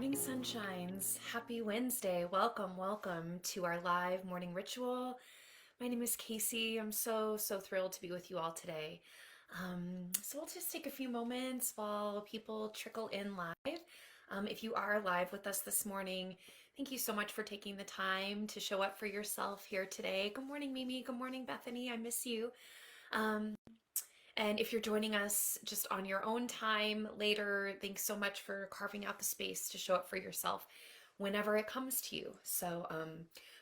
morning, sunshines. Happy Wednesday. Welcome to our live morning ritual. My name is Casey. I'm so thrilled to be with you all today. So we'll just take a few moments while people trickle in live. If you are live with us this morning, thank you so much for taking the time to show up for yourself here today. Good morning, Mimi. Good morning, Bethany. I miss you. Um, and if you're joining us just on your own time later, thanks so much for carving out the space to show up for yourself whenever it comes to you.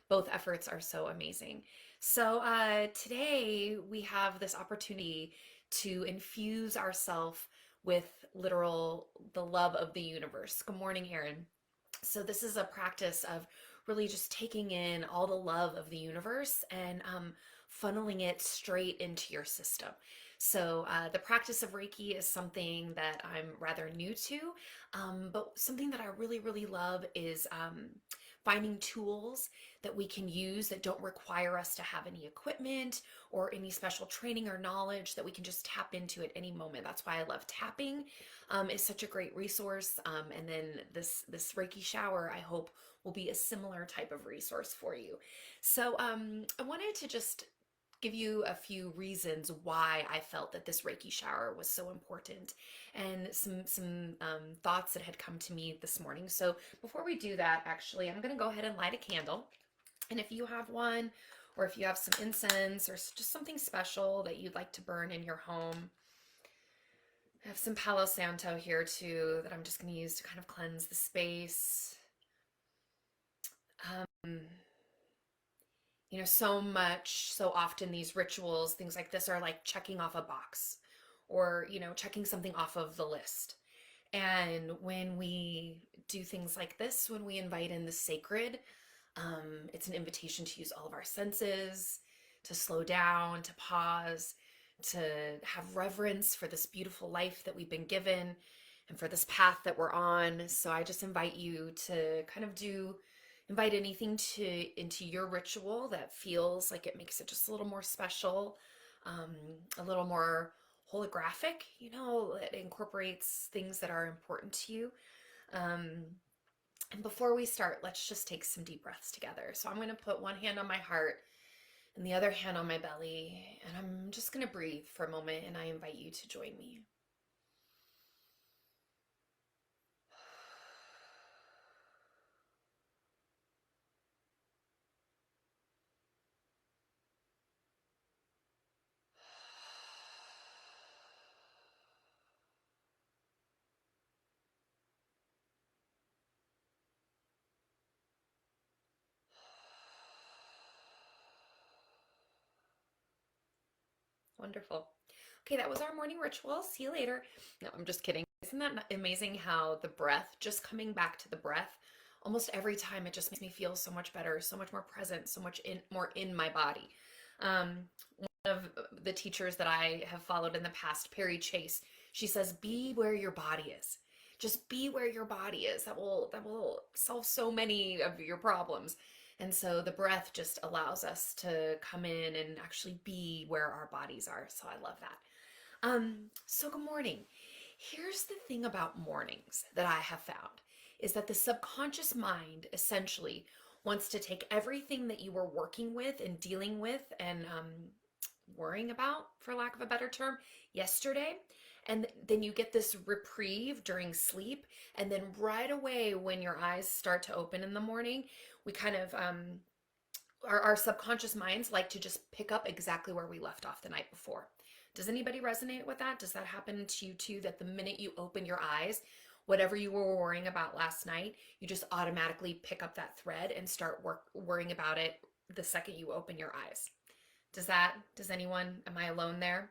Both efforts are so amazing. Today we have this opportunity to infuse ourselves with the love of the universe. Good morning, Erin. So this is a practice of really just taking in all the love of the universe and funneling it straight into your system. The practice of Reiki is something that I'm rather new to, but something that I really love is finding tools that we can use that don't require us to have any equipment or any special training or knowledge, that we can just tap into at any moment. That's why I love tapping. Is such a great resource. And then this Reiki shower, I hope, will be a similar type of resource for you. I wanted to just give you a few reasons why I felt that this Reiki shower was so important, and some thoughts that had come to me this morning. So before we do that, actually, I'm going to go ahead and light a candle. And if you have one, or if you have some incense or just something special that you'd like to burn in your home, I have some Palo Santo here too that I'm just going to use to kind of cleanse the space. Um, so often these rituals, things like this, are like checking off a box, or, checking something off of the list. And when we do things like this, when we invite in the sacred, it's an invitation to use all of our senses, to slow down, to pause, to have reverence for this beautiful life that we've been given and for this path that we're on. So I just invite you to kind of invite anything into your ritual that feels like it makes it just a little more special, a little more holographic, it incorporates things that are important to you. And before we start, let's just take some deep breaths together. So I'm going to put one hand on my heart and the other hand on my belly, and I'm just going to breathe for a moment, and I invite you to join me. Wonderful. Okay, that was our morning ritual. See you later. No, I'm just kidding. Isn't that amazing how the breath, just coming back to the breath, almost every time, it just makes me feel so much better, so much more present, so much more in my body. One of the teachers that I have followed in the past, Perry Chase, she says, be where your body is. Just be where your body is. That will solve so many of your problems. And so the breath just allows us to come in and actually be where our bodies are. So I love that. So good morning. Here's the thing about mornings that I have found, is that the subconscious mind essentially wants to take everything that you were working with and dealing with and worrying about, for lack of a better term, yesterday. And then you get this reprieve during sleep. And then right away, when your eyes start to open in the morning, we kind of, our subconscious minds like to just pick up exactly where we left off the night before. Does anybody resonate with that? Does that happen to you too, that the minute you open your eyes, whatever you were worrying about last night, you just automatically pick up that thread and start worrying about it the second you open your eyes? Does anyone, am I alone there?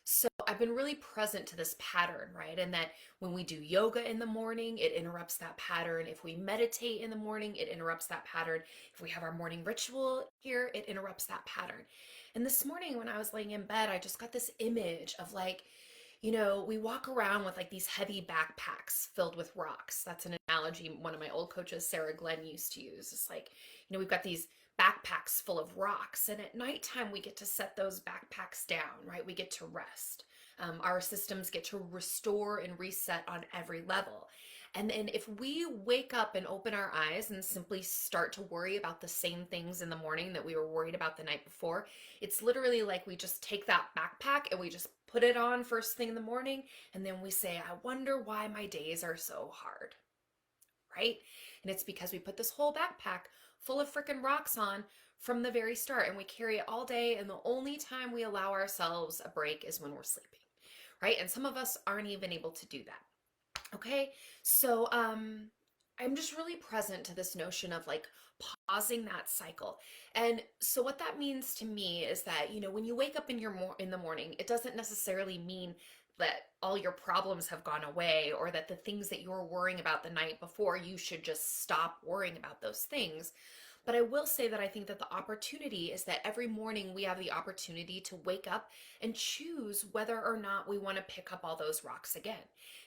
So I've been really present to this pattern, right? And that when we do yoga in the morning, it interrupts that pattern. If we meditate in the morning, it interrupts that pattern. If we have our morning ritual here, it interrupts that pattern. And this morning when I was laying in bed, I just got this image of, like, we walk around with like these heavy backpacks filled with rocks. That's an analogy one of my old coaches, Sarah Glenn, used to use. It's like, we've got these backpacks full of rocks, and at nighttime we get to set those backpacks down, right? We get to rest. Our systems get to restore and reset on every level. And then if we wake up and open our eyes and simply start to worry about the same things in the morning that we were worried about the night before, it's literally like we just take that backpack and we just put it on first thing in the morning. And then we say, I wonder why my days are so hard, right? And it's because we put this whole backpack full of freaking rocks on from the very start, and we carry it all day. And the only time we allow ourselves a break is when we're sleeping, right? And some of us aren't even able to do that. Okay, so I'm just really present to this notion of like pausing that cycle. And so what that means to me is that, you know, when you wake up in the morning, it doesn't necessarily mean that all your problems have gone away, or that the things that you were worrying about the night before, you should just stop worrying about those things. But I will say that I think that the opportunity is that every morning we have the opportunity to wake up and choose whether or not we want to pick up all those rocks again.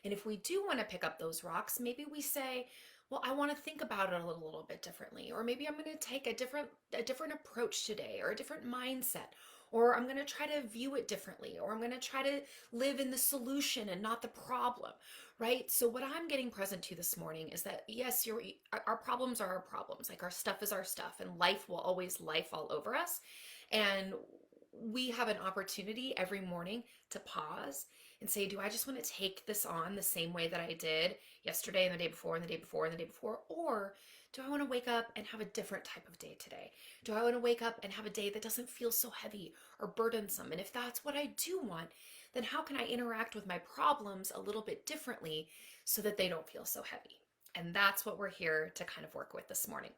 And if we do want to pick up those rocks, maybe we say, well, I want to think about it a little bit differently, or maybe I'm going to take a different approach today, or a different mindset, or I'm going to try to view it differently, or I'm going to try to live in the solution and not the problem, right? So what I'm getting present to this morning is that yes, our problems are our problems. Like, our stuff is our stuff, and life will always life all over us. And we have an opportunity every morning to pause and say, do I just want to take this on the same way that I did yesterday and the day before and the day before and the day before? Or do I want to wake up and have a different type of day today? Do I want to wake up and have a day that doesn't feel so heavy or burdensome? And if that's what I do want, then how can I interact with my problems a little bit differently so that they don't feel so heavy? And that's what we're here to kind of work with this morning.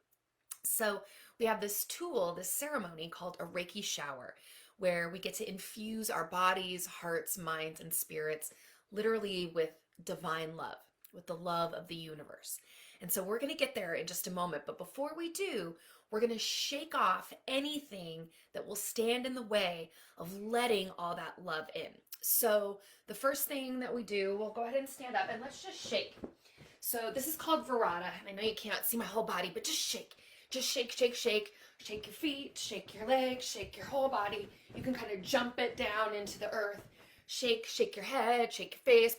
So we have this tool, this ceremony called a Reiki Shower, where we get to infuse our bodies, hearts, minds, and spirits literally with divine love, with the love of the universe. And so we're going to get there in just a moment. But before we do, we're going to shake off anything that will stand in the way of letting all that love in. So the first thing that we do, we'll go ahead and stand up and let's just shake. So this is called Virata. And I know you can't see my whole body, but just shake. Just shake, shake, shake. Shake your feet, shake your legs, shake your whole body. You can kind of jump it down into the earth. Shake, shake your head, shake your face.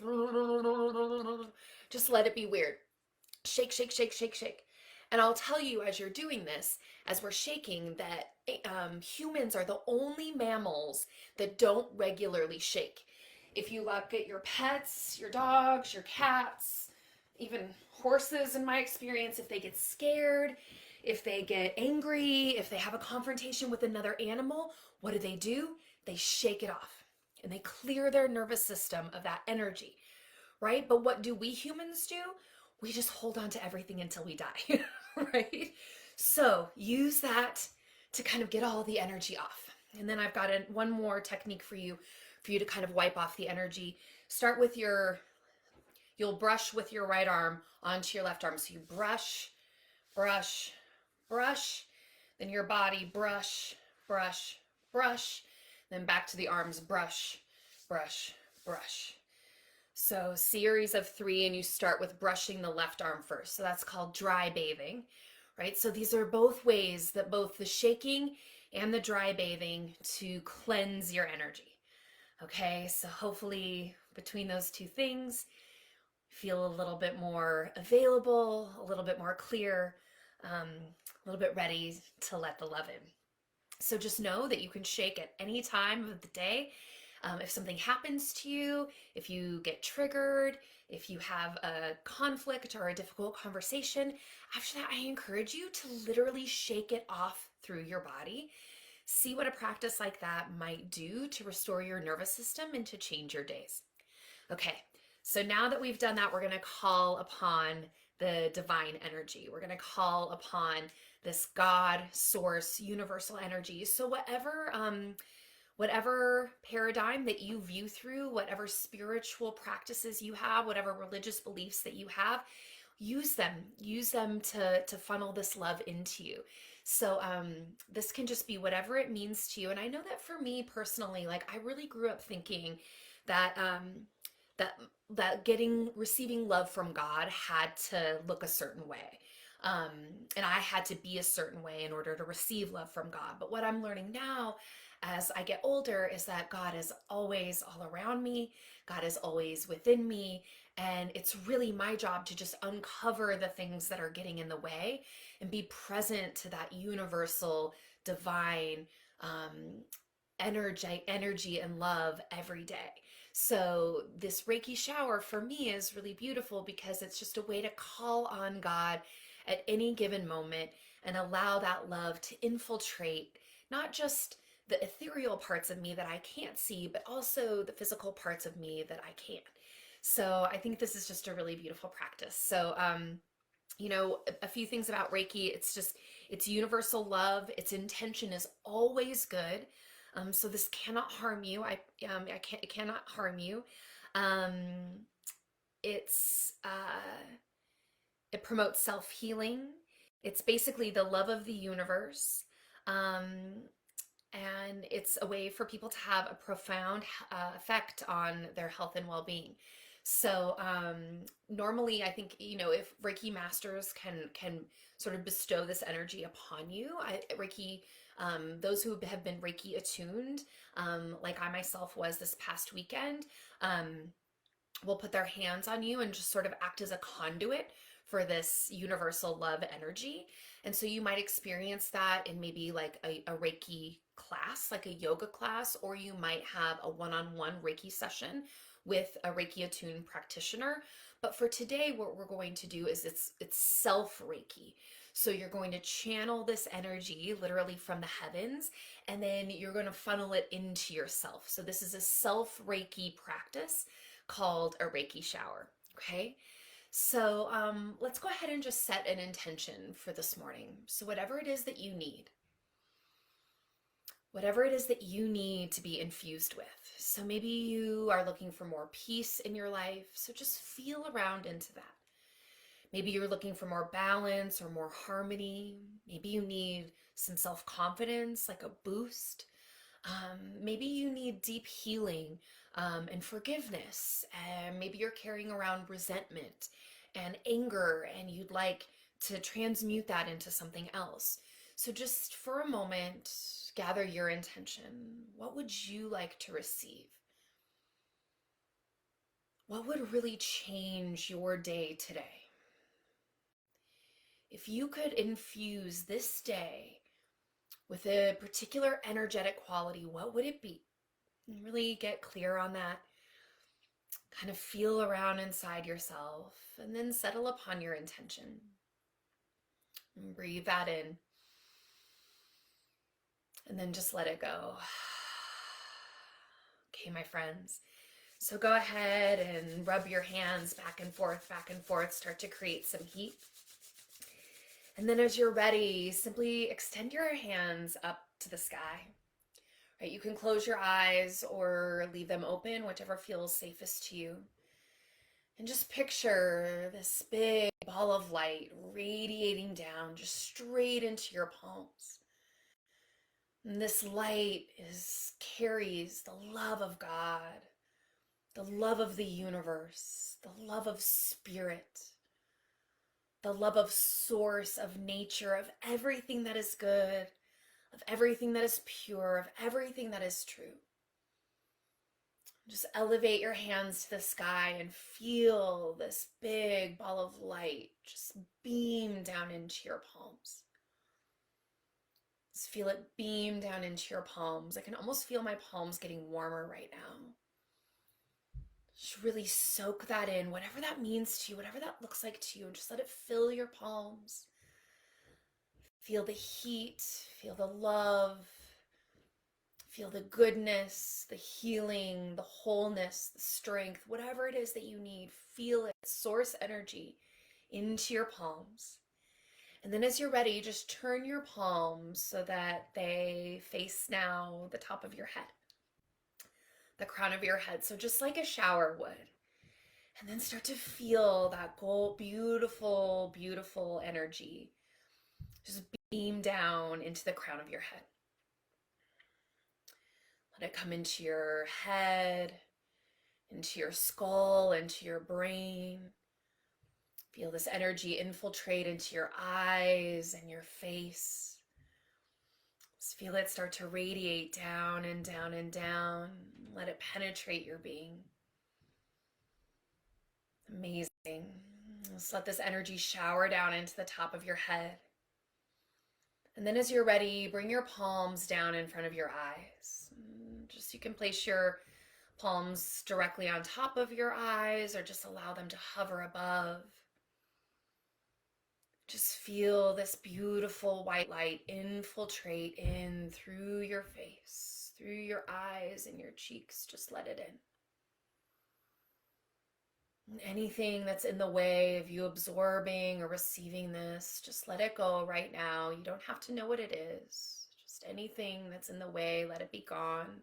Just let it be weird. Shake, shake, shake, shake, shake. And I'll tell you as you're doing this, as we're shaking, that humans are the only mammals that don't regularly shake. If you look at your pets, your dogs, your cats, even horses, in my experience, if they get scared, if they get angry, if they have a confrontation with another animal, what do? They shake it off and they clear their nervous system of that energy, right? But what do we humans do? We just hold on to everything until we die, right? So use that to kind of get all the energy off. And then I've got one more technique for you to kind of wipe off the energy. Start with you'll brush with your right arm onto your left arm. So you brush, brush, brush, then your body brush, brush, brush, then back to the arms, brush, brush, brush. So series of 3, and you start with brushing the left arm first. So that's called dry bathing, right? So these are both ways that both the shaking and the dry bathing to cleanse your energy. Okay, so hopefully between those two things, feel a little bit more available, a little bit more clear, a little bit ready to let the love in. So just know that you can shake at any time of the day. If something happens to you, if you get triggered, if you have a conflict or a difficult conversation, after that, I encourage you to literally shake it off through your body. See what a practice like that might do to restore your nervous system and to change your days. Okay, so now that we've done that, we're going to call upon the divine energy. We're going to call upon this God, source, universal energy. So whatever paradigm that you view through, whatever spiritual practices you have, whatever religious beliefs that you have, use them to funnel this love into you. So this can just be whatever it means to you. And I know that for me personally, like, I really grew up thinking that receiving love from God had to look a certain way. And I had to be a certain way in order to receive love from God. But what I'm learning now, as I get older is that God is always all around me. God is always within me. And it's really my job to just uncover the things that are getting in the way and be present to that universal, divine energy and love every day. So this Reiki shower for me is really beautiful because it's just a way to call on God at any given moment and allow that love to infiltrate not just the ethereal parts of me that I can't see, but also the physical parts of me that I can. So I think this is just a really beautiful practice. So, a few things about Reiki. It's universal love. Its intention is always good. So this cannot harm you. It cannot harm you. Um, it's it promotes self-healing. It's basically the love of the universe. Um, and it's a way for people to have a profound effect on their health and well-being. So normally, I think if Reiki masters can sort of bestow this energy upon you, Reiki, those who have been Reiki attuned, like I myself was this past weekend, will put their hands on you and just sort of act as a conduit for this universal love energy. And so you might experience that in maybe like a Reiki class, like a yoga class, or you might have a one-on-one Reiki session with a Reiki attuned practitioner. But for today, what we're going to do is it's self Reiki. So you're going to channel this energy literally from the heavens, and then you're going to funnel it into yourself. So this is a self Reiki practice called a Reiki shower. Okay. So let's go ahead and just set an intention for this morning. So whatever it is that you need, to be infused with. So maybe you are looking for more peace in your life. So just feel around into that. Maybe you're looking for more balance or more harmony. Maybe you need some self-confidence, like a boost. Maybe you need deep healing and forgiveness. And maybe you're carrying around resentment and anger, and you'd like to transmute that into something else. So just for a moment, gather your intention. What would you like to receive? What would really change your day today? If you could infuse this day with a particular energetic quality, what would it be? And really get clear on that. Kind of feel around inside yourself and then settle upon your intention. And breathe that in. And then just let it go. Okay, my friends. So go ahead and rub your hands back and forth, start to create some heat. And then as you're ready, simply extend your hands up to the sky. Right, you can close your eyes or leave them open, whichever feels safest to you. And just picture this big ball of light radiating down just straight into your palms. And this light carries the love of God, the love of the universe, the love of spirit, the love of source, of nature, of everything that is good, of everything that is pure, of everything that is true. Just elevate your hands to the sky and feel this big ball of light just beam down into your palms. Just feel it beam down into your palms. I can almost feel my palms getting warmer right now. Just really soak that in, whatever that means to you, whatever that looks like to you, and just let it fill your palms. Feel the heat, feel the love, feel the goodness, the healing, the wholeness, the strength, whatever it is that you need, feel it, source energy into your palms. And then as you're ready, just turn your palms so that they face now the top of your head, the crown of your head. So just like a shower would. And then start to feel that beautiful, beautiful energy just beam down into the crown of your head. Let it come into your head, into your skull, into your brain. Feel this energy infiltrate into your eyes and your face. Just feel it start to radiate down and down and down. Let it penetrate your being. Amazing. Just let this energy shower down into the top of your head. And then as you're ready, bring your palms down in front of your eyes. Just you can place your palms directly on top of your eyes or just allow them to hover above. Just feel this beautiful white light infiltrate in through your face, through your eyes and your cheeks. Just let it in. And anything that's in the way of you absorbing or receiving this, just let it go right now. You don't have to know what it is. Just anything that's in the way, let it be gone.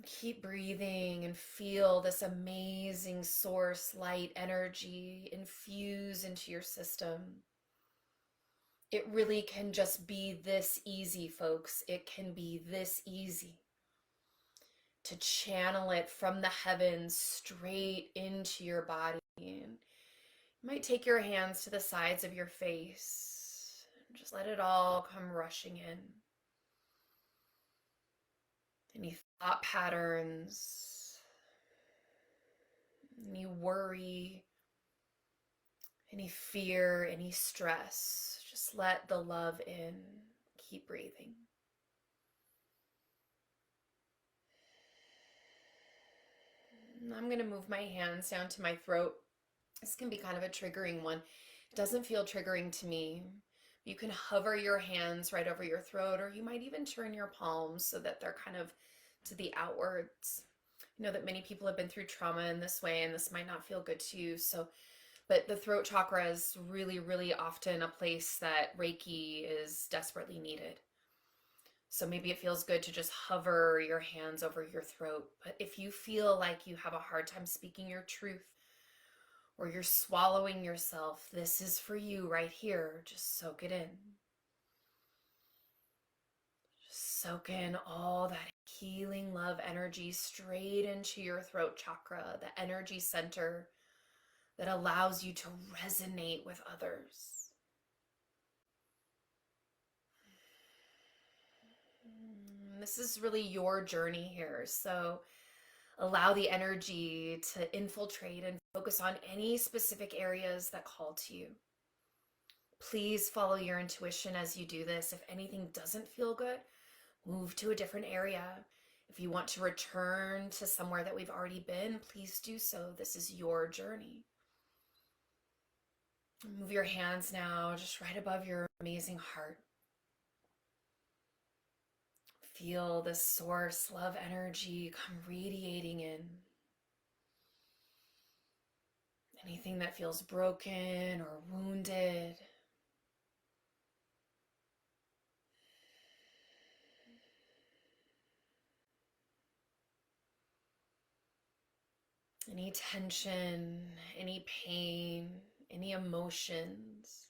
Keep breathing and feel this amazing source light energy infuse into your system. It really can just be this easy, folks. It can be this easy to channel it from the heavens straight into your body. And you might take your hands to the sides of your face and just let it all come rushing in. Any thought patterns, any worry, any fear, any stress, just let the love in. Keep breathing. I'm going to move my hands down to my throat. This can be kind of a triggering one. It doesn't feel triggering to me. You can hover your hands right over your throat, or you might even turn your palms so that they're kind of to the outwards. I know that many people have been through trauma in this way, and this might not feel good to you. But the throat chakra is really, really often a place that Reiki is desperately needed. So maybe it feels good to just hover your hands over your throat. But if you feel like you have a hard time speaking your truth, or you're swallowing yourself, this is for you right here. Just soak it in. Just soak in all that healing love energy straight into your throat chakra, the energy center that allows you to resonate with others. This is really your journey here. So allow the energy to infiltrate and focus on any specific areas that call to you. Please follow your intuition as you do this. If anything doesn't feel good, move to a different area. If you want to return to somewhere that we've already been, please do so. This is your journey. Move your hands now just right above your amazing heart. Feel this source love energy come radiating in. Anything that feels broken or wounded. Any tension, any pain, any emotions.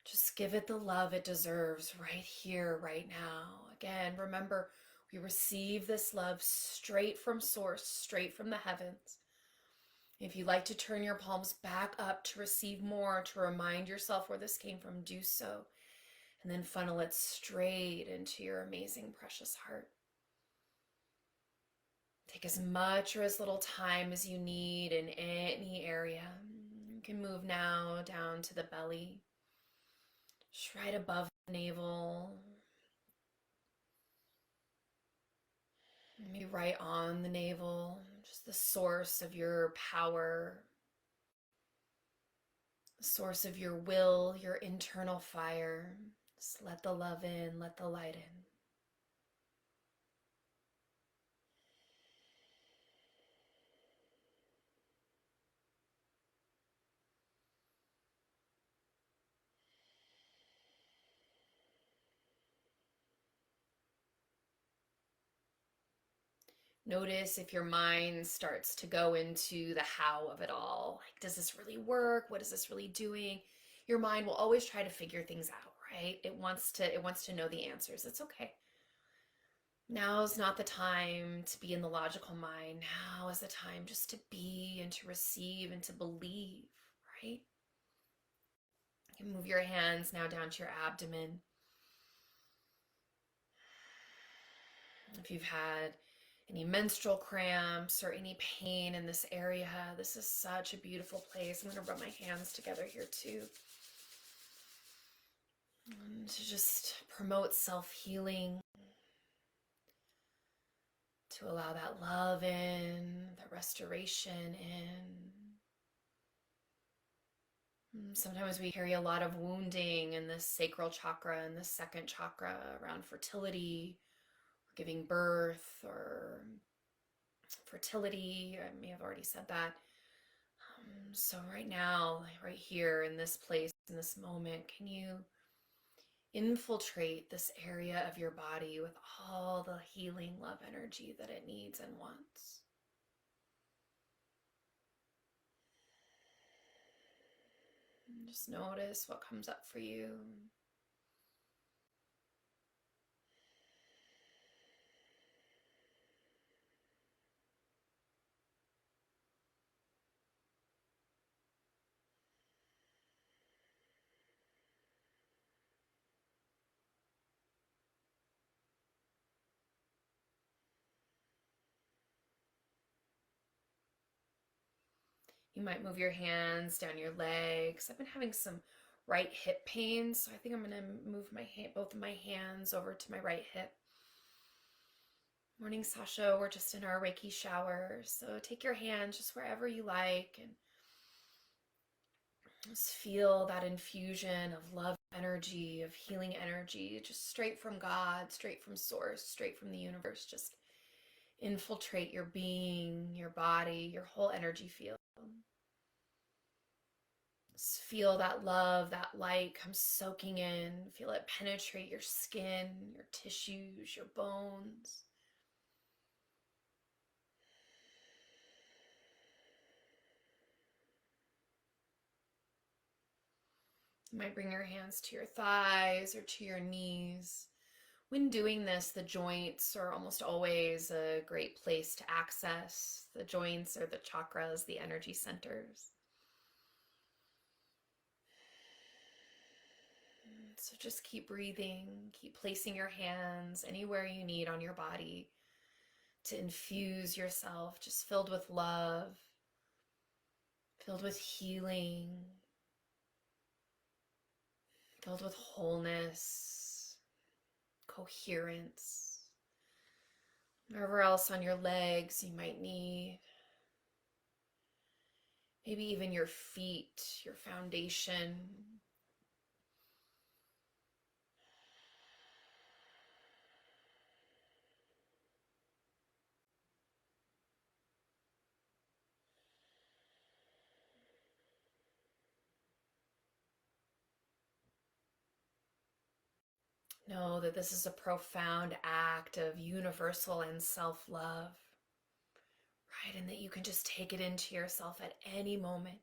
Just give it the love it deserves right here, right now. Again, remember, we receive this love straight from source, straight from the heavens. If you'd like to turn your palms back up to receive more, to remind yourself where this came from, do so. And then funnel it straight into your amazing, precious heart. Take as much or as little time as you need in any area. You can move now down to the belly. Just right above the navel, maybe right on the navel, just the source of your power, the source of your will, your internal fire. Just let the love in, let the light in. Notice if your mind starts to go into the how of it all. Like, does this really work? What is this really doing? Your mind will always try to figure things out, right? It wants to know the answers. It's okay. Now's not the time to be in the logical mind. Now is the time just to be and to receive and to believe, right? You can move your hands now down to your abdomen. If you've had any menstrual cramps or any pain in this area, this is such a beautiful place. I'm going to rub my hands together here too. And to just promote self-healing, to allow that love in, the restoration in. Sometimes we carry a lot of wounding in this sacral chakra and this second chakra around fertility, or giving birth, or fertility. I may have already said that. So right now, right here in this place, in this moment, can you infiltrate this area of your body with all the healing love energy that it needs and wants? And just notice what comes up for you. You might move your hands down your legs. I've been having some right hip pain, so I think I'm going to move both of my hands over to my right hip. Morning, Sasha. We're just in our Reiki shower, so take your hands just wherever you like and just feel that infusion of love energy, of healing energy, just straight from God, straight from Source, straight from the universe. Just infiltrate your being, your body, your whole energy field. Just feel that love, that light come soaking in. Feel it penetrate your skin, your tissues, your bones. You might bring your hands to your thighs or to your knees. When doing this, the joints are almost always a great place to access. The joints are the chakras, the energy centers. So just keep breathing, keep placing your hands anywhere you need on your body to infuse yourself, just filled with love, filled with healing, filled with wholeness, coherence. Wherever else on your legs you might need, maybe even your feet, your foundation. Know that this is a profound act of universal and self-love, right? And that you can just take it into yourself at any moment,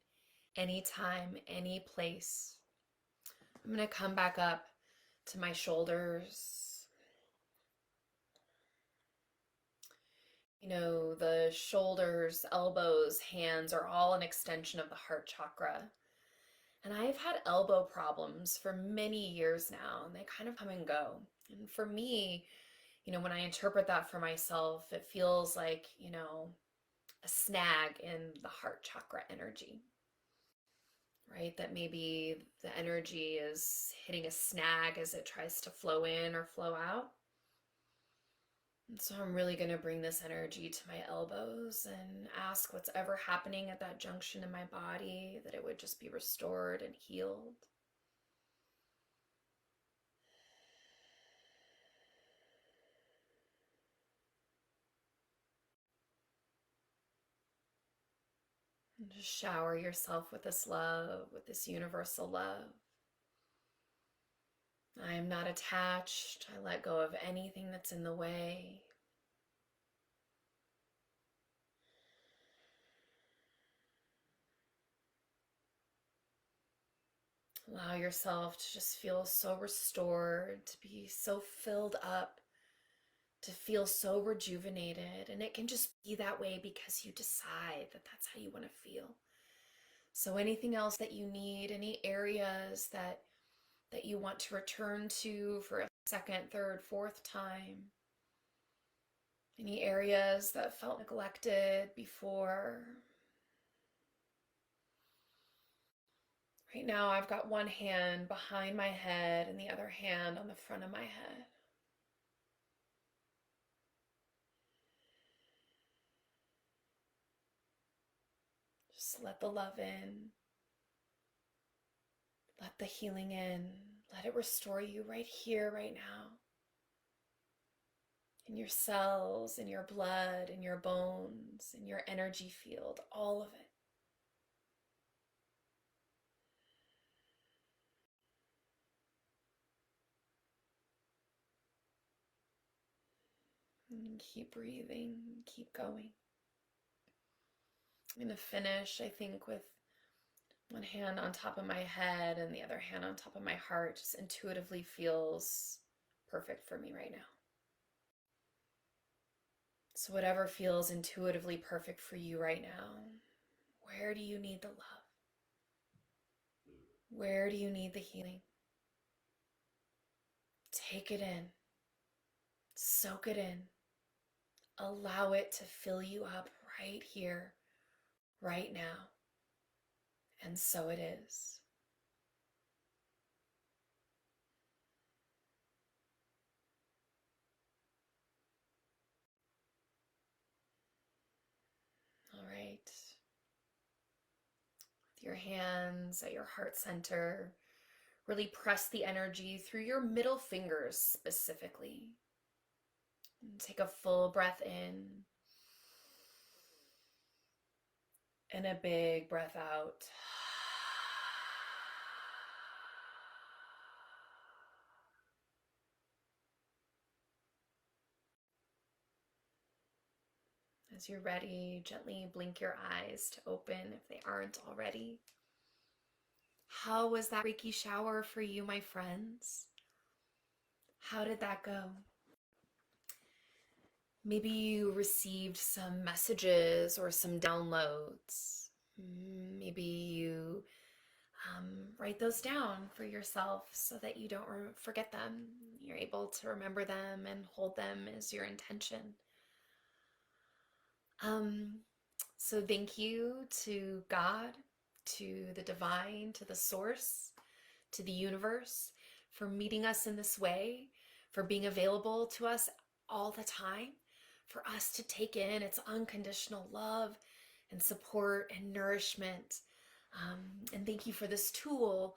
any time, any place. I'm going to come back up to my shoulders. You know, the shoulders, elbows, hands are all an extension of the heart chakra. And I've had elbow problems for many years now, and they kind of come and go. And for me, when I interpret that for myself, it feels like, a snag in the heart chakra energy, right? That maybe the energy is hitting a snag as it tries to flow in or flow out. And so I'm really going to bring this energy to my elbows and ask what's ever happening at that junction in my body, that it would just be restored and healed. And just shower yourself with this love, with this universal love. I am not attached. I let go of anything that's in the way. Allow yourself to just feel so restored, to be so filled up, to feel so rejuvenated. And it can just be that way because you decide that that's how you want to feel. So anything else that you need, any areas that you want to return to for a second, third, fourth time, any areas that felt neglected before. Right now, I've got one hand behind my head and the other hand on the front of my head. Just let the love in. Let the healing in. Let it restore you right here, right now. In your cells, in your blood, in your bones, in your energy field, all of it. And keep breathing, keep going. I'm going to finish, I think, with one hand on top of my head and the other hand on top of my heart. Just intuitively feels perfect for me right now. So whatever feels intuitively perfect for you right now, where do you need the love? Where do you need the healing? Take it in. Soak it in. Allow it to fill you up right here, right now. And so it is. All right. With your hands at your heart center, really press the energy through your middle fingers specifically. And take a full breath in and a big breath out. As you're ready, gently blink your eyes to open if they aren't already. How was that Reiki shower for you, my friends? How did that go? Maybe you received some messages or some downloads. Maybe you write those down for yourself so that you don't forget them. You're able to remember them and hold them as your intention. So thank you to God, to the divine, to the source, to the universe for meeting us in this way, for being available to us all the time, for us to take in its unconditional love and support and nourishment. And thank you for this tool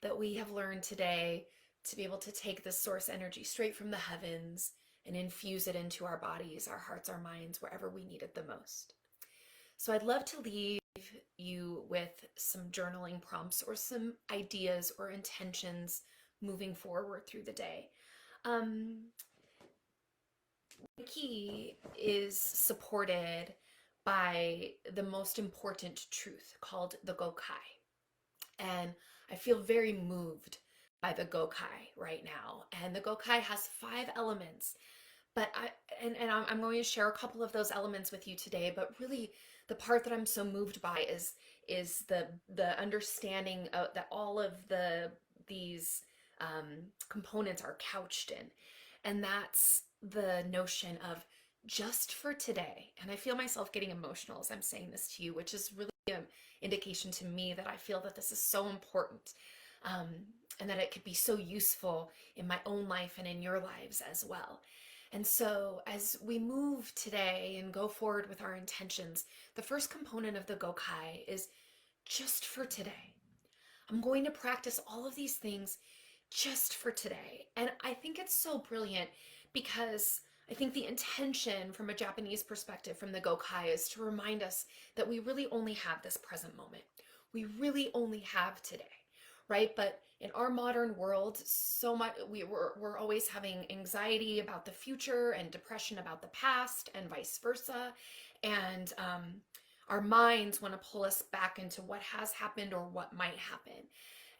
that we have learned today to be able to take this source energy straight from the heavens and infuse it into our bodies, our hearts, our minds, wherever we need it the most. So I'd love to leave you with some journaling prompts or some ideas or intentions moving forward through the day. Reiki is supported by the most important truth called the Gokai. And I feel very moved by the Gokai right now. And the Gokai has 5 elements. But I'm going to share a couple of those elements with you today, but really the part that I'm so moved by is the understanding of, that all of these components are couched in. And that's the notion of just for today. And I feel myself getting emotional as I'm saying this to you, which is really an indication to me that I feel that this is so important, and that it could be so useful in my own life and in your lives as well. And so as we move today and go forward with our intentions, the first component of the Gokai is just for today. I'm going to practice all of these things just for today. And I think it's so brilliant because I think the intention from a Japanese perspective from the Gokai is to remind us that we really only have this present moment. We really only have today, right? But in our modern world, so much we're always having anxiety about the future and depression about the past and vice versa. And our minds want to pull us back into what has happened or what might happen.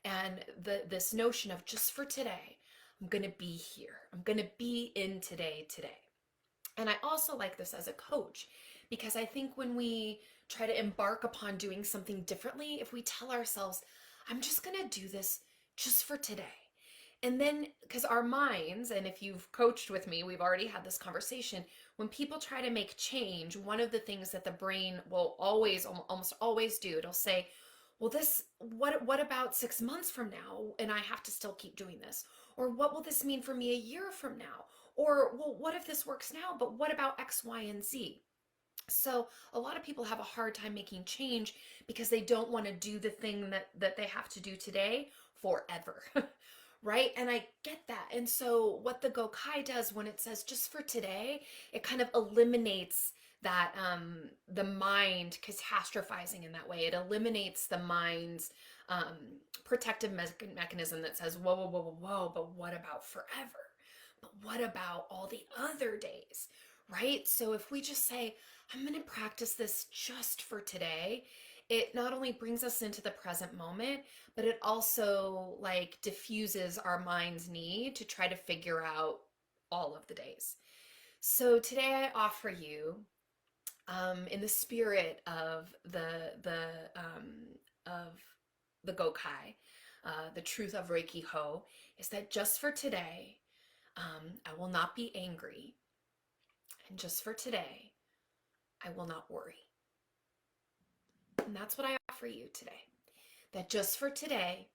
And this notion of just for today, I'm going to be here. I'm going to be in today. And I also like this as a coach Because I think when we try to embark upon doing something differently, if we tell ourselves, I'm just going to do this just for today. And then, because our minds, and if you've coached with me, we've already had this conversation. When people try to make change, one of the things that the brain will always, almost always do, it'll say, well, what about 6 months from now? And I have to still keep doing this. Or what will this mean for me a year from now? Or, well, what if this works now, but what about X, Y, and Z? So a lot of people have a hard time making change because they don't want to do the thing that they have to do today forever. Right? And I get that. And so what the Gokai does when it says just for today, it kind of eliminates that the mind catastrophizing in that way. It eliminates the mind's protective mechanism that says, whoa, whoa, whoa, whoa, whoa, but what about forever? But what about all the other days? Right? So if we just say, I'm going to practice this just for today, it not only brings us into the present moment, but it also like diffuses our mind's need to try to figure out all of the days. So today I offer you, in the spirit of the Gokai, the truth of Reiki Ho, is that just for today, I will not be angry, and just for today, I will not worry. And that's what I offer you today. That just for today,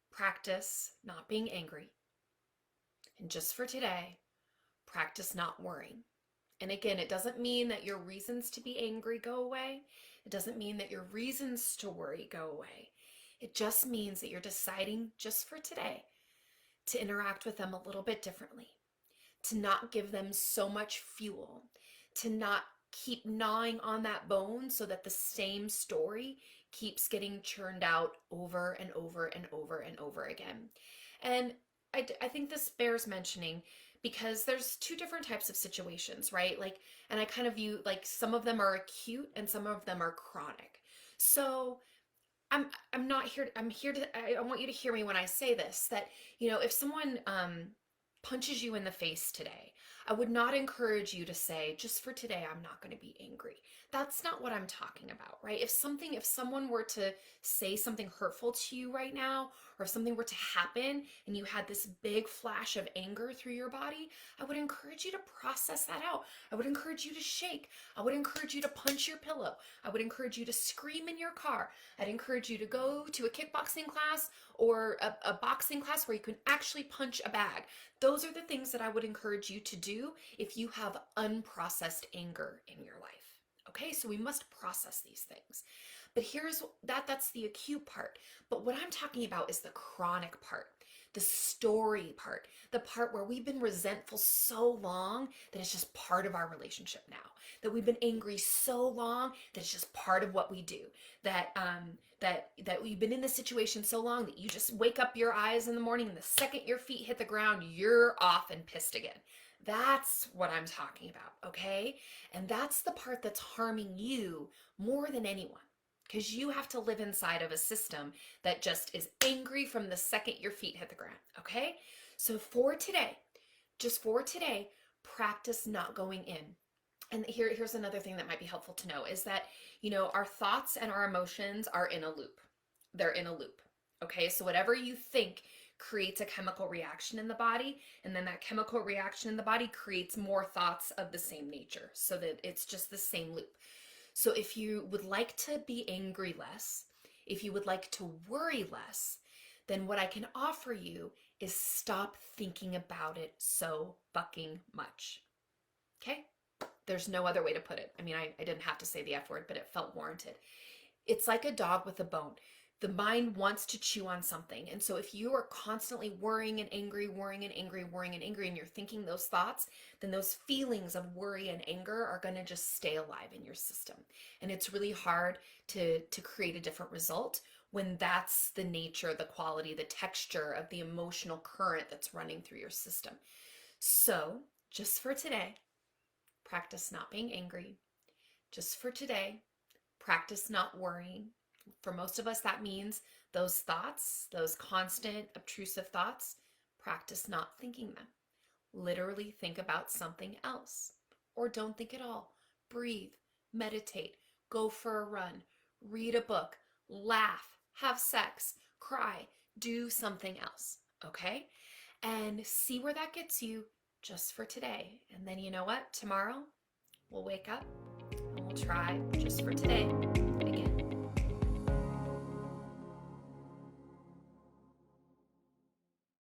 practice not being angry. And just for today, practice not worrying. And again, it doesn't mean that your reasons to be angry go away. It doesn't mean that your reasons to worry go away. It just means that you're deciding just for today to interact with them a little bit differently, to not give them so much fuel, to not keep gnawing on that bone so that the same story keeps getting churned out over and over and over and over again. And I think this bears mentioning because there's two different types of situations, right? Like, and I kind of view like some of them are acute and some of them are chronic. So I'm not here, I'm here to, I want you to hear me when I say this, that, if someone punches you in the face today, I would not encourage you to say, just for today, I'm not going to be angry. That's not what I'm talking about, right? If someone were to say something hurtful to you right now, or if something were to happen and you had this big flash of anger through your body, I would encourage you to process that out. I would encourage you to shake. I would encourage you to punch your pillow. I would encourage you to scream in your car. I'd encourage you to go to a kickboxing class or a boxing class where you can actually punch a bag. Those are the things that I would encourage you to do if you have unprocessed anger in your life. Okay, so we must process these things. But that's the acute part. But what I'm talking about is the chronic part, the story part, the part where we've been resentful so long that it's just part of our relationship now, that we've been angry so long that it's just part of what we do, that we've been in this situation so long that you just wake up your eyes in the morning and the second your feet hit the ground, you're off and pissed again. That's what I'm talking about, okay? And that's the part that's harming you more than anyone, because you have to live inside of a system that just is angry from the second your feet hit the ground, okay? So for today, just for today, practice not going in. And here's another thing that might be helpful to know is that, our thoughts and our emotions are in a loop. They're in a loop, okay? So whatever you think creates a chemical reaction in the body, and then that chemical reaction in the body creates more thoughts of the same nature, so that it's just the same loop. So if you would like to be angry less, if you would like to worry less, then what I can offer you is stop thinking about it so fucking much. Okay? There's no other way to put it. I mean, I didn't have to say the F word, but it felt warranted. It's like a dog with a bone. The mind wants to chew on something. And so if you are constantly worrying and angry, worrying and angry, worrying and angry, and you're thinking those thoughts, then those feelings of worry and anger are going to just stay alive in your system. And it's really hard to create a different result when that's the nature, the quality, the texture of the emotional current that's running through your system. So just for today, practice not being angry. Just for today, practice not worrying. For most of us, that means those thoughts, those constant obtrusive thoughts, practice not thinking them. Literally think about something else, or don't think at all. Breathe, meditate, go for a run, read a book, laugh, have sex, cry, do something else, okay? And see where that gets you just for today. And then you know what? Tomorrow we'll wake up and we'll try just for today